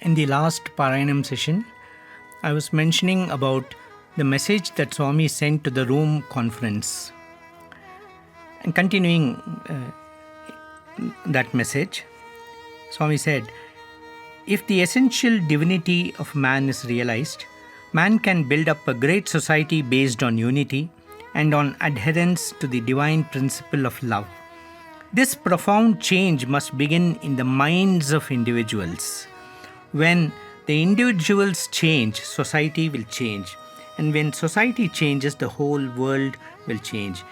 In the last Parayanam session, I was mentioning about the message that Swami sent to the Rome conference. And continuing that message, Swami said, if the essential divinity of man is realized, man can build up a great society based on unity and on adherence to the divine principle of love. This profound change must begin in the minds of individuals. When the individuals change, society will change. And when society changes, the whole world will change.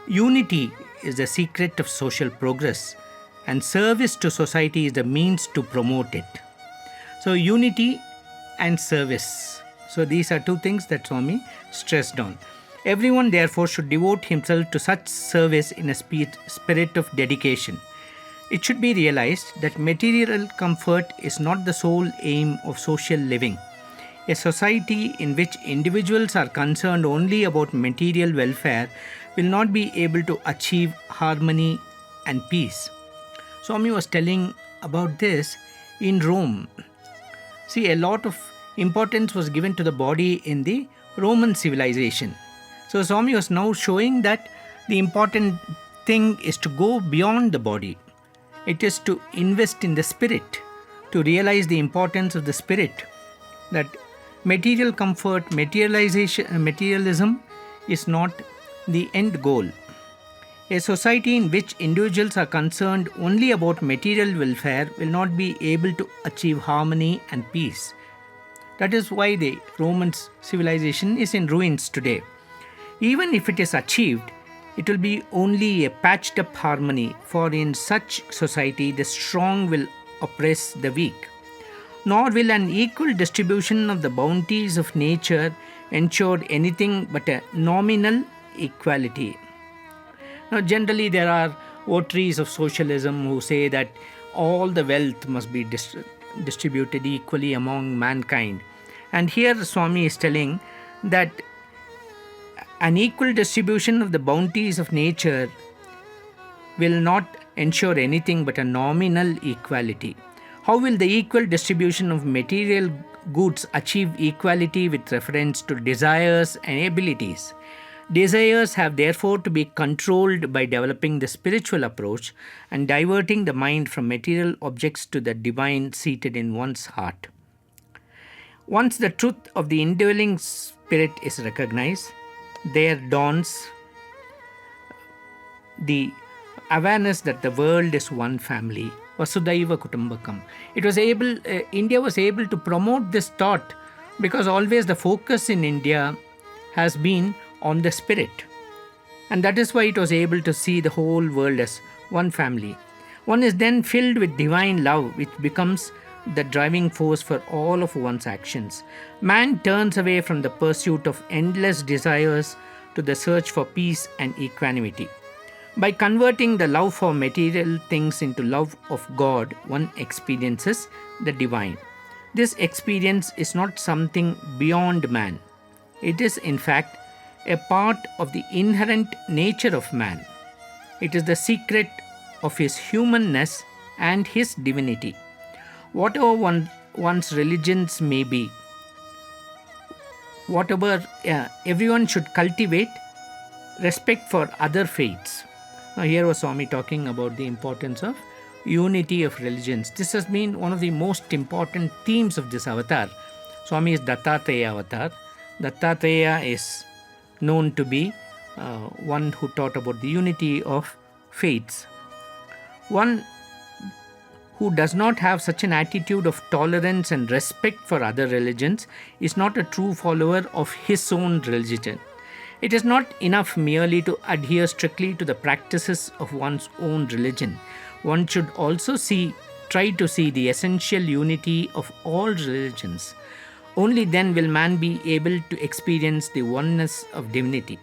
Unity is the secret of social progress, and service to society is the means to promote it. So, unity and service. So, these are two things that Swami stressed on. Everyone, therefore, should devote himself to such service in a spirit of dedication. It should be realized that material comfort is not the sole aim of social living. A society in which individuals are concerned only about material welfare will not be able to achieve harmony and peace. Swami was telling about this in Rome. See, a lot of importance was given to the body in the Roman civilization. So Swami was now showing that the important thing is to go beyond the body. It is to invest in the spirit, to realize the importance of the spirit, that material comfort, materialism is not the end goal. A society in which individuals are concerned only about material welfare will not be able to achieve harmony and peace. That is why the Roman civilization is in ruins today. Even if it is achieved, it will be only a patched up harmony, for in such society the strong will oppress the weak. Nor will an equal distribution of the bounties of nature ensure anything but a nominal equality. Now, generally, there are votaries of socialism who say that all the wealth must be distributed equally among mankind. And here Swami is telling that an equal distribution of the bounties of nature will not ensure anything but a nominal equality. How will the equal distribution of material goods achieve equality with reference to desires and abilities? Desires have therefore to be controlled by developing the spiritual approach and diverting the mind from material objects to the divine seated in one's heart. Once the truth of the indwelling spirit is recognized, there dawns the awareness that the world is one family, Vasudhaiva Kutumbakam. India was able to promote this thought because always the focus in India has been on the spirit. And that is why it was able to see the whole world as one family. One is then filled with divine love, which becomes the driving force for all of one's actions. Man turns away from the pursuit of endless desires to the search for peace and equanimity. By converting the love for material things into love of God, one experiences the divine. This experience is not something beyond man. It is, in fact, a part of the inherent nature of man. It is the secret of his humanness and his divinity. Whatever one's religions may be, everyone should cultivate respect for other faiths. Now, here was Swami talking about the importance of unity of religions. This has been one of the most important themes of this avatar. Swami is Dattatreya avatar. Dattatreya is known to be one who taught about the unity of faiths. One who does not have such an attitude of tolerance and respect for other religions is not a true follower of his own religion. It is not enough merely to adhere strictly to the practices of one's own religion. One should also try to see the essential unity of all religions. Only then will man be able to experience the oneness of divinity.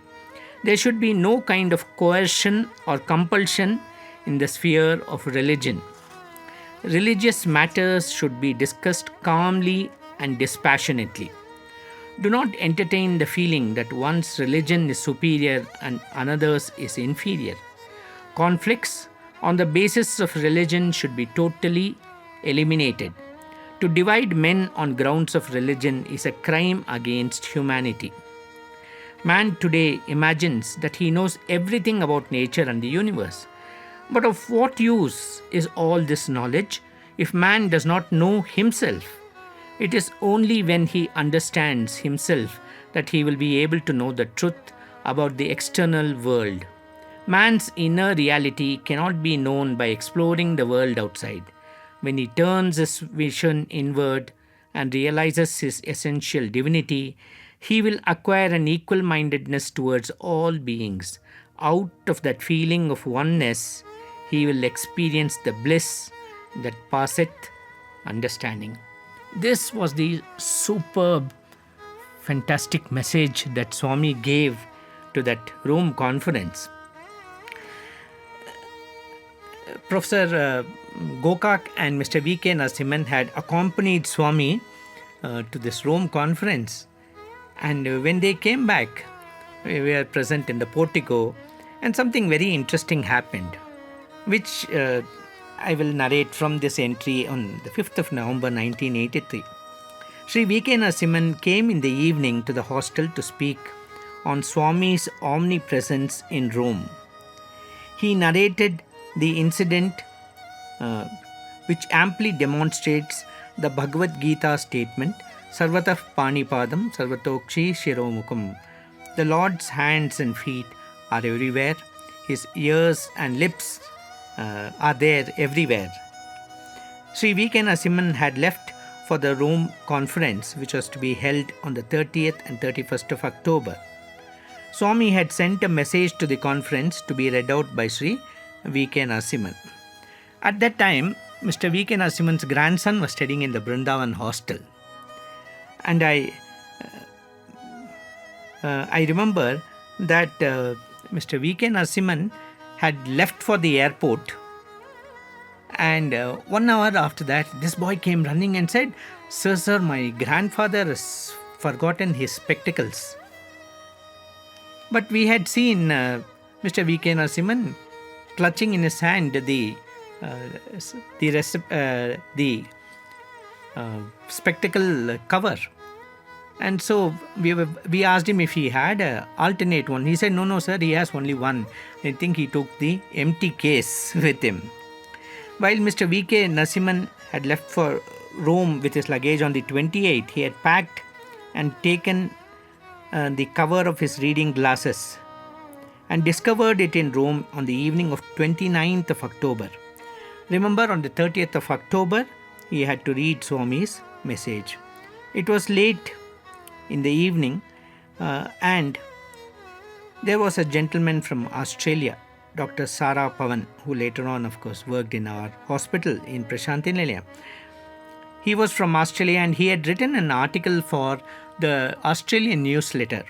There should be no kind of coercion or compulsion in the sphere of religion. Religious matters should be discussed calmly and dispassionately. Do not entertain the feeling that one's religion is superior and another's is inferior. Conflicts on the basis of religion should be totally eliminated. To divide men on grounds of religion is a crime against humanity. Man today imagines that he knows everything about nature and the universe. But of what use is all this knowledge if man does not know himself? It is only when he understands himself that he will be able to know the truth about the external world. Man's inner reality cannot be known by exploring the world outside. When he turns his vision inward and realizes his essential divinity, he will acquire an equal mindedness towards all beings. Out of that feeling of oneness, he will experience the bliss that passeth understanding. This was the superb, fantastic message that Swami gave to that Rome conference. Professor Gokak and Mr. V.K. Narasimhan had accompanied Swami to this Rome conference. And when they came back, we were present in the portico, and something very interesting happened, which I will narrate from this entry on the 5th of November 1983. Sri V.K. Narasimhan came in the evening to the hostel to speak on Swami's omnipresence in Rome. He narrated the incident which amply demonstrates the Bhagavad Gita statement, Sarvatah Panipadam Sarvatokshi Shiromukam. The Lord's hands and feet are everywhere. His ears and lips are there everywhere. Sri V.K. Narasimhan had left for the Rome conference, which was to be held on the 30th and 31st of October. Swami had sent a message to the conference to be read out by Sri V.K. Narasimhan. At that time, Mr. V.K. Narasimhan's grandson was studying in the Brindavan hostel. And I remember that Mr. V.K. Narasimhan had left for the airport, and 1 hour after that, this boy came running and said, Sir, my grandfather has forgotten his spectacles. But we had seen Mr. V.K. Narasimhan clutching in his hand the spectacle cover. And so we asked him if he had an alternate one. He said, no, sir, he has only one. I think he took the empty case with him. While Mr. V.K. Narasimhan had left for Rome with his luggage on the 28th, he had packed and taken the cover of his reading glasses and discovered it in Rome on the evening of 29th of October. Remember, on the 30th of October, he had to read Swami's message. It was late in the evening, and there was a gentleman from Australia, Dr. Sara Pavan, who later on, of course, worked in our hospital in Prashanti Nilayam. He was from Australia, and he had written an article for the Australian newsletter.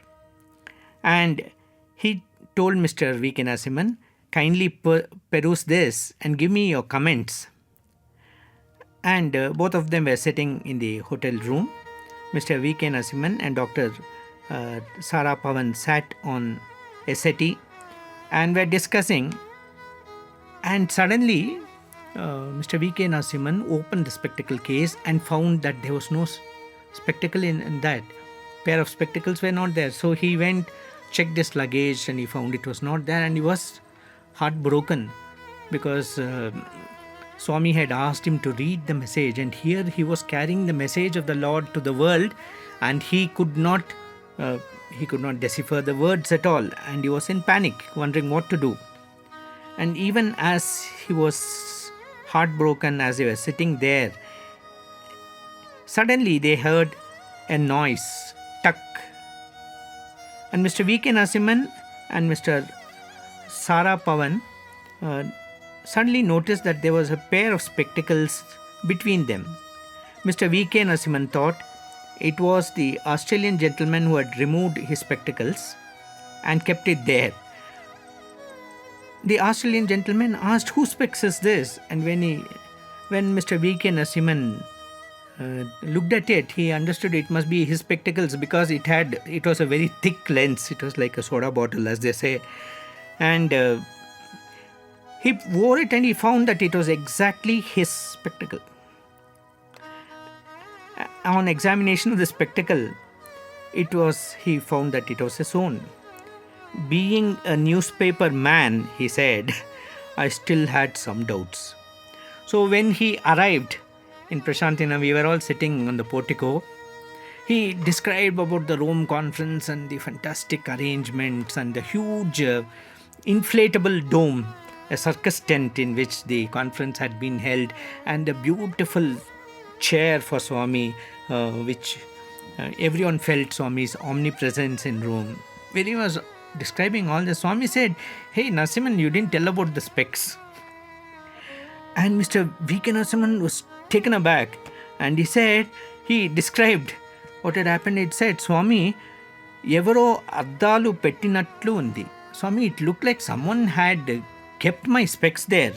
And he told Mr. V.K. Narasimhan, kindly peruse this and give me your comments. And both of them were sitting in the hotel room. Mr. V.K. Narasimhan and Dr. Sara Pavan sat on a settee and were discussing. And suddenly, Mr. V.K. Narasimhan opened the spectacle case and found that there was no spectacle in that. Pair of spectacles were not there. So he went, checked his luggage, and he found it was not there, and he was heartbroken because Swami had asked him to read the message, and here he was carrying the message of the Lord to the world, and he could not decipher the words at all, and he was in panic, wondering what to do. And even as he was heartbroken, as they were sitting there, suddenly they heard a noise, tuck. And Mr. V.K. Narasimhan and Mr. Sara Pavan suddenly noticed that there was a pair of spectacles between them. Mr. V.K. Narasimhan thought it was the Australian gentleman who had removed his spectacles and kept it there. The Australian gentleman asked, whose specs is this? And when Mr. V.K. Narasimhan looked at it, he understood it must be his spectacles because it was a very thick lens. It was like a soda bottle, as they say. And he wore it and he found that it was exactly his spectacle. on examination of the spectacle, he found that it was a stone. Being a newspaper man, he said, I still had some doubts. So when he arrived in Prashantina, we were all sitting on the portico. He described about the Rome conference and the fantastic arrangements and the huge inflatable dome, a circus tent in which the conference had been held, and a beautiful chair for Swami, which everyone felt Swami's omnipresence in Rome. When he was describing all this, Swami said, "Hey Narasimhan, you didn't tell about the specs." And Mr. V.K. Narasimhan was taken aback, and he described what had happened. It said, "Swami, evaro addalu pettinatlu undi." Swami, it looked like someone had kept my specs there.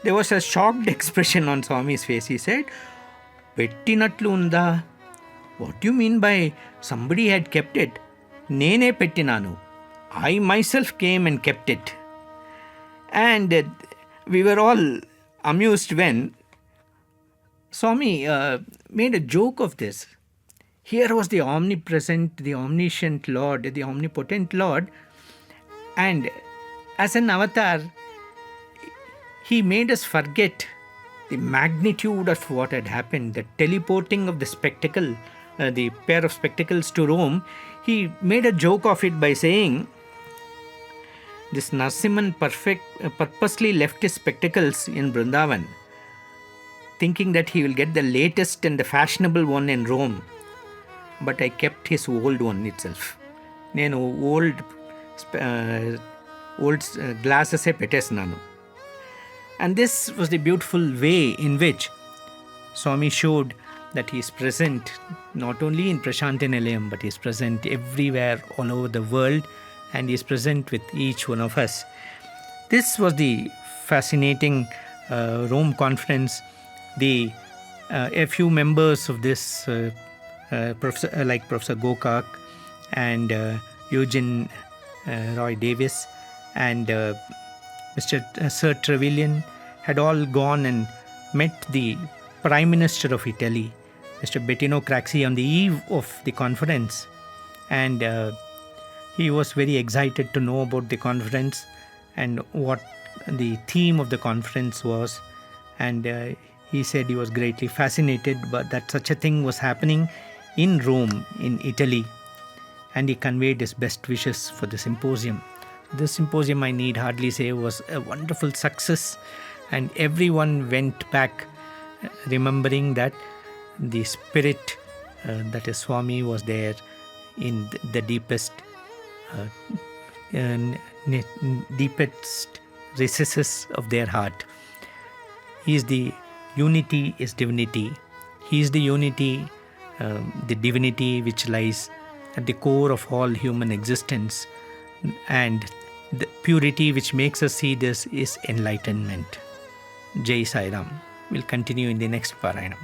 There was a shocked expression on Swami's face. He said, "Pettinatlu unda? What do you mean by somebody had kept it? Nene pettinanu. I myself came and kept it." And we were all amused when Swami made a joke of this. Here was the omnipresent, the omniscient Lord, the omnipotent Lord, and as an avatar, he made us forget the magnitude of what had happened, the teleporting of the spectacle, the pair of spectacles to Rome. He made a joke of it by saying, this Narasimhan purposely left his spectacles in Vrindavan, thinking that he will get the latest and the fashionable one in Rome. But I kept his old one itself. Nenu old glasses petesnanu. And this was the beautiful way in which Swami showed that he is present not only in Prashanti Nilayam, but he is present everywhere all over the world, and he is present with each one of us. This was the fascinating Rome conference. A few members of this, like Professor Gokak and Eugene Roy Davis and Mr. Sir Trevelyan, had all gone and met the Prime Minister of Italy, Mr. Bettino Craxi, on the eve of the conference. And he was very excited to know about the conference and what the theme of the conference was. And he said he was greatly fascinated but that such a thing was happening in Rome, in Italy. And he conveyed his best wishes for the symposium. This symposium, I need hardly say, was a wonderful success, and everyone went back remembering that the spirit, that is Swami, was there in the deepest recesses of their heart. He is the unity, is divinity. He is the unity, the divinity which lies at the core of all human existence, and the purity which makes us see this is enlightenment. Jai Sai Ram. We'll continue in the next Parayanam.